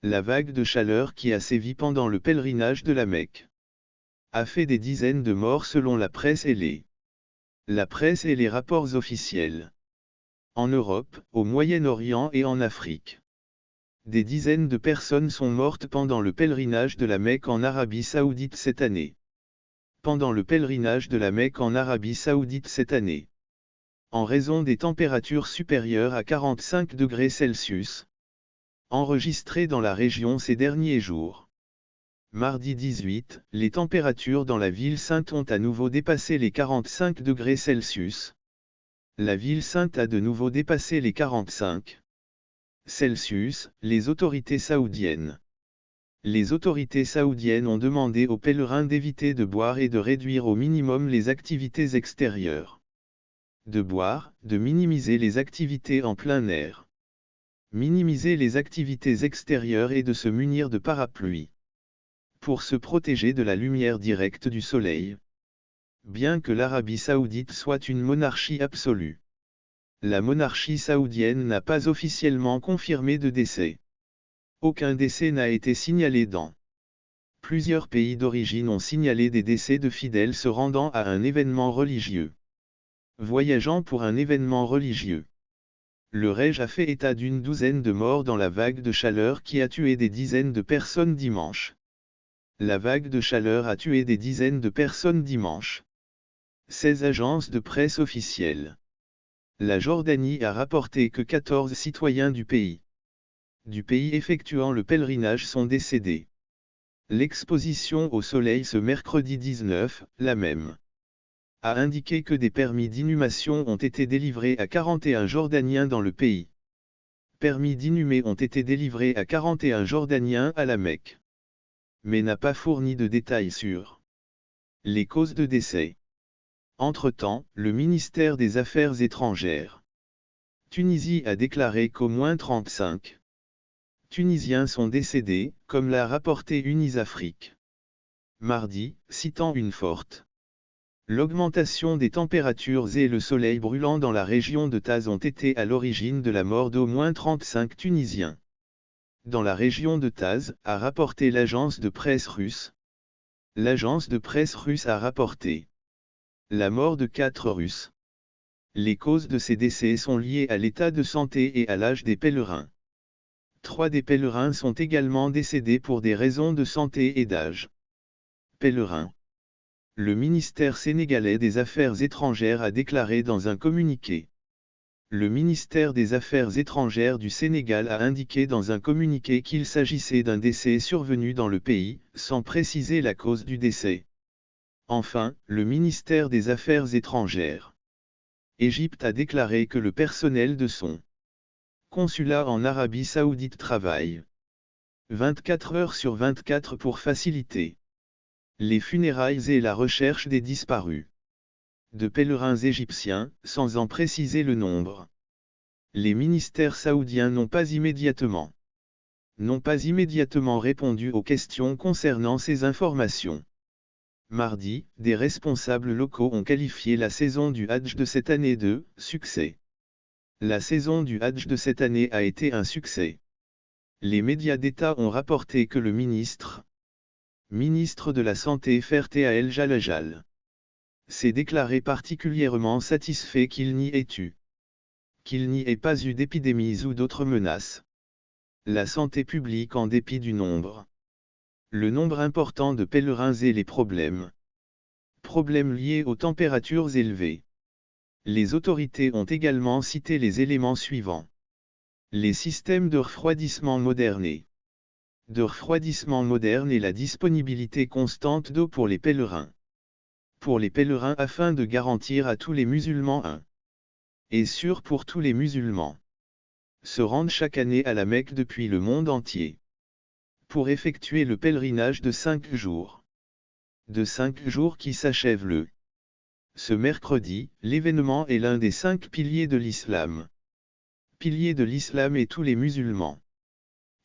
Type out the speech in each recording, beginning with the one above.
La vague de chaleur qui a sévi pendant le pèlerinage de la Mecque a fait des dizaines de morts selon la presse et les rapports officiels. En Europe, au Moyen-Orient et en Afrique. Des dizaines de personnes sont mortes pendant le pèlerinage de la Mecque en Arabie Saoudite cette année. Pendant le pèlerinage de la Mecque en Arabie Saoudite cette année. En raison des températures supérieures à 45 degrés Celsius. Enregistrées dans la région ces derniers jours. Mardi 18, les températures dans la ville sainte ont à nouveau dépassé les 45 degrés Celsius. La ville sainte a de nouveau dépassé les 45 Celsius, les autorités saoudiennes. Les autorités saoudiennes ont demandé aux pèlerins d'éviter de boire et de réduire au minimum les activités extérieures. De boire, de minimiser les activités en plein air. Minimiser les activités extérieures et de se munir de parapluies. Pour se protéger de la lumière directe du soleil. Bien que l'Arabie Saoudite soit une monarchie absolue. La monarchie saoudienne n'a pas officiellement confirmé de décès. Aucun décès n'a été signalé dans. Plusieurs pays d'origine ont signalé des décès de fidèles se rendant à un événement religieux. Voyageant pour un événement religieux. Le Rej a fait état d'une douzaine de morts dans la vague de chaleur qui a tué des dizaines de personnes dimanche. La vague de chaleur a tué des dizaines de personnes dimanche. 16 agences de presse officielles. La Jordanie a rapporté que 14 citoyens du pays effectuant le pèlerinage sont décédés. L'exposition au soleil ce mercredi 19, la même, a indiqué que des permis d'inhumation ont été délivrés à 41 Jordaniens dans le pays. Permis d'inhumer ont été délivrés à 41 Jordaniens à la Mecque. Mais n'a pas fourni de détails sur les causes de décès. Entre-temps, le ministère des Affaires étrangères Tunisie a déclaré qu'au moins 35 Tunisiens sont décédés, comme l'a rapporté Unisafrique. Mardi, citant une forte l'augmentation des températures et le soleil brûlant dans la région de Taz ont été à l'origine de la mort d'au moins 35 Tunisiens. Dans la région de Taz, a rapporté l'agence de presse russe. L'agence de presse russe a rapporté la mort de 4 Russes. Les causes de ces décès sont liées à l'état de santé et à l'âge des pèlerins. 3 des pèlerins sont également décédés pour des raisons de santé et d'âge. Pèlerins. Le ministère sénégalais des Affaires étrangères a déclaré dans un communiqué. Le ministère des Affaires étrangères du Sénégal a indiqué dans un communiqué qu'il s'agissait d'un décès survenu dans le pays, sans préciser la cause du décès. Enfin, le ministère des Affaires étrangères Égypte a déclaré que le personnel de son consulat en Arabie Saoudite travaille 24 heures sur 24 pour faciliter les funérailles et la recherche des disparus de pèlerins égyptiens, sans en préciser le nombre. Les ministères saoudiens n'ont pas immédiatement répondu aux questions concernant ces informations. Mardi, des responsables locaux ont qualifié la saison du Hadj de cette année de « succès ». La saison du Hadj de cette année a été un succès. Les médias d'État ont rapporté que le ministre de la Santé Ferté El Jalajal s'est déclaré particulièrement satisfait qu'il n'y ait pas eu d'épidémies ou d'autres menaces. La santé publique en dépit du le nombre important de pèlerins et les problèmes liés aux températures élevées. Les autorités ont également cité les éléments suivants. Les systèmes de refroidissement modernes et la disponibilité constante d'eau pour les pèlerins. Afin de garantir à tous les musulmans et sûr pour tous les musulmans se rendent chaque année à la Mecque depuis le monde entier. Pour effectuer le pèlerinage de 5 jours. Qui s'achève ce mercredi, l'événement est l'un des 5 piliers de l'islam. Et tous les musulmans.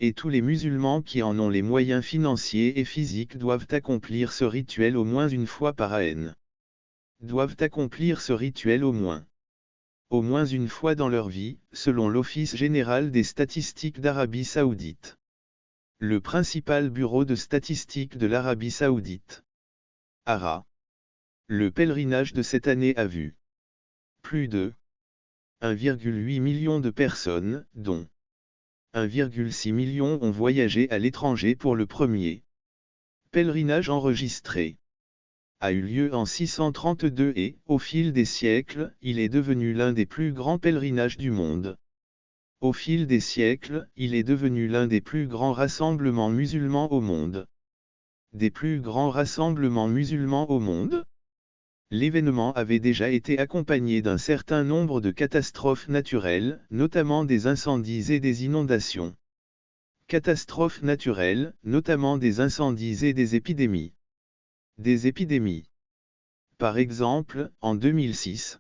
Et tous les musulmans qui en ont les moyens financiers et physiques doivent accomplir ce rituel au moins une fois par an. Au moins une fois dans leur vie, selon l'Office général des statistiques d'Arabie Saoudite. Le principal bureau de statistique de l'Arabie Saoudite. ARA. Le pèlerinage de cette année a vu plus de 1,8 million de personnes, dont 1,6 million ont voyagé à l'étranger pour le premier pèlerinage enregistré. A eu lieu en 632 et, au fil des siècles, il est devenu l'un des plus grands pèlerinages du monde. Au fil des siècles, il est devenu l'un des plus grands rassemblements musulmans au monde. Des plus grands rassemblements musulmans au monde? L'événement avait déjà été accompagné d'un certain nombre de catastrophes naturelles, notamment des incendies et des inondations. Catastrophes naturelles, notamment des incendies et des épidémies. Des épidémies. Par exemple, en 2006,